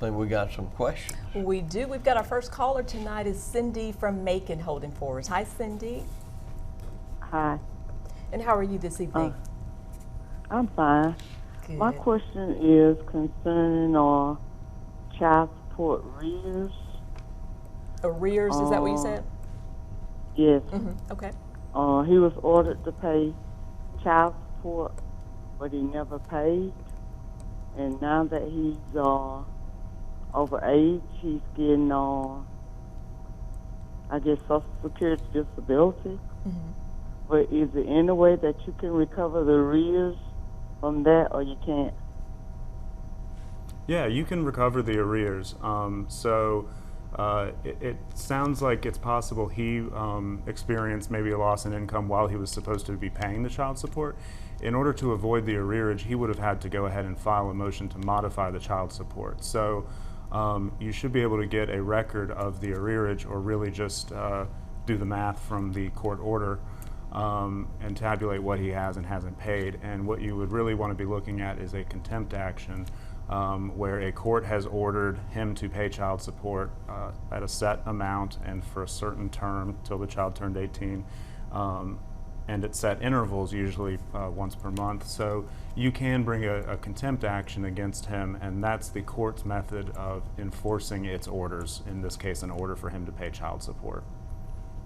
I think we got some questions. We do. We've got our first caller tonight is Cindy from Macon holding for us. Hi, Cindy. Hi. And how are you this evening? I'm fine. Good. My question is concerning child support arrears. Arrears, is that what you said? Yes. Okay. He was ordered to pay child support, but he never paid. And now that he's over age, he's getting, I guess, Social Security disability. But is there any way that you can recover the arrears from that, or you can't? Yeah, you can recover the arrears. It sounds like it's possible he experienced maybe a loss in income while he was supposed to be paying the child support. In order to avoid the arrearage, he would have had to go ahead and file a motion to modify the child support. So you should be able to get a record of the arrearage, or really just do the math from the court order and tabulate what he has and hasn't paid. And what you would really want to be looking at is a contempt action where a court has ordered him to pay child support at a set amount and for a certain term till the child turned 18, and at set intervals, usually once per month. So you can bring a contempt action against him, and that's the court's method of enforcing its orders, in this case an order for him to pay child support.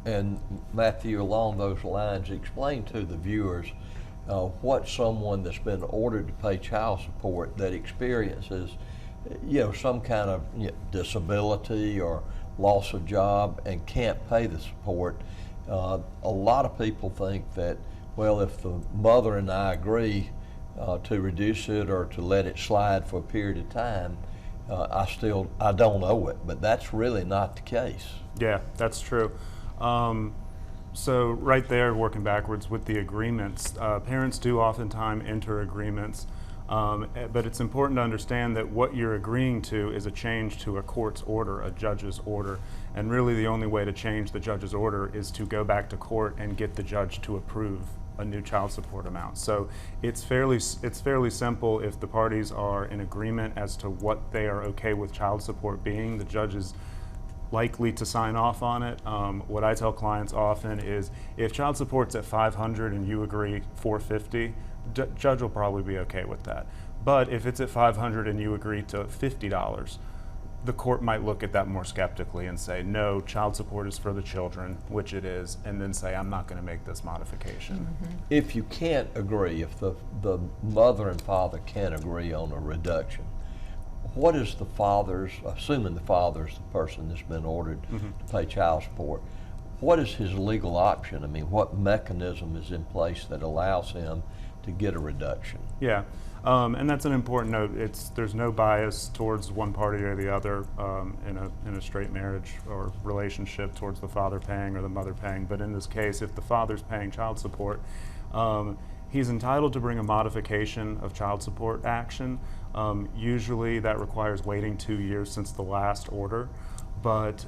And Matthew, along those lines, explain to the viewers what someone that's been ordered to pay child support that experiences, some kind of disability or loss of job and can't pay the support. A lot of people think that, well, if the mother and I agree to reduce it or to let it slide for a period of time, I don't owe it, but that's really not the case. Yeah, that's true. So right there, working backwards with the agreements, parents do oftentimes enter agreements, but it's important to understand that what you're agreeing to is a change to a court's order, a judge's order, and really the only way to change the judge's order is to go back to court and get the judge to approve a new child support amount. So it's fairly simple. If the parties are in agreement as to what they are okay with child support being, the judge is likely to sign off on it. What I tell clients often is, if child support's at $500 and you agree $450, judge will probably be okay with that. But if it's at $500 and you agree to $50, the court might look at that more skeptically and say, no, child support is for the children, which it is, and then say, I'm not going to make this modification. If you can't agree, if the mother and father can't agree on a reduction, what is the father's, assuming the father's the person that's been ordered to pay child support, what is his legal option? I mean, what mechanism is in place that allows him to get a reduction? Yeah, and that's an important note. There's no bias towards one party or the other in a straight marriage or relationship towards the father paying or the mother paying. But in this case, if the father's paying child support, he's entitled to bring a modification of child support action. Usually that requires waiting 2 years since the last order. But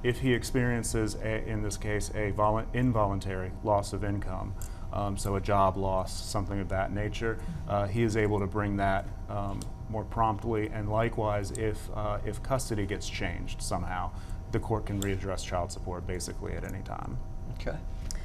if he experiences, in this case, a involuntary loss of income, so a job loss, something of that nature, he is able to bring that more promptly. And likewise, if custody gets changed somehow, the court can readdress child support basically at any time. Okay.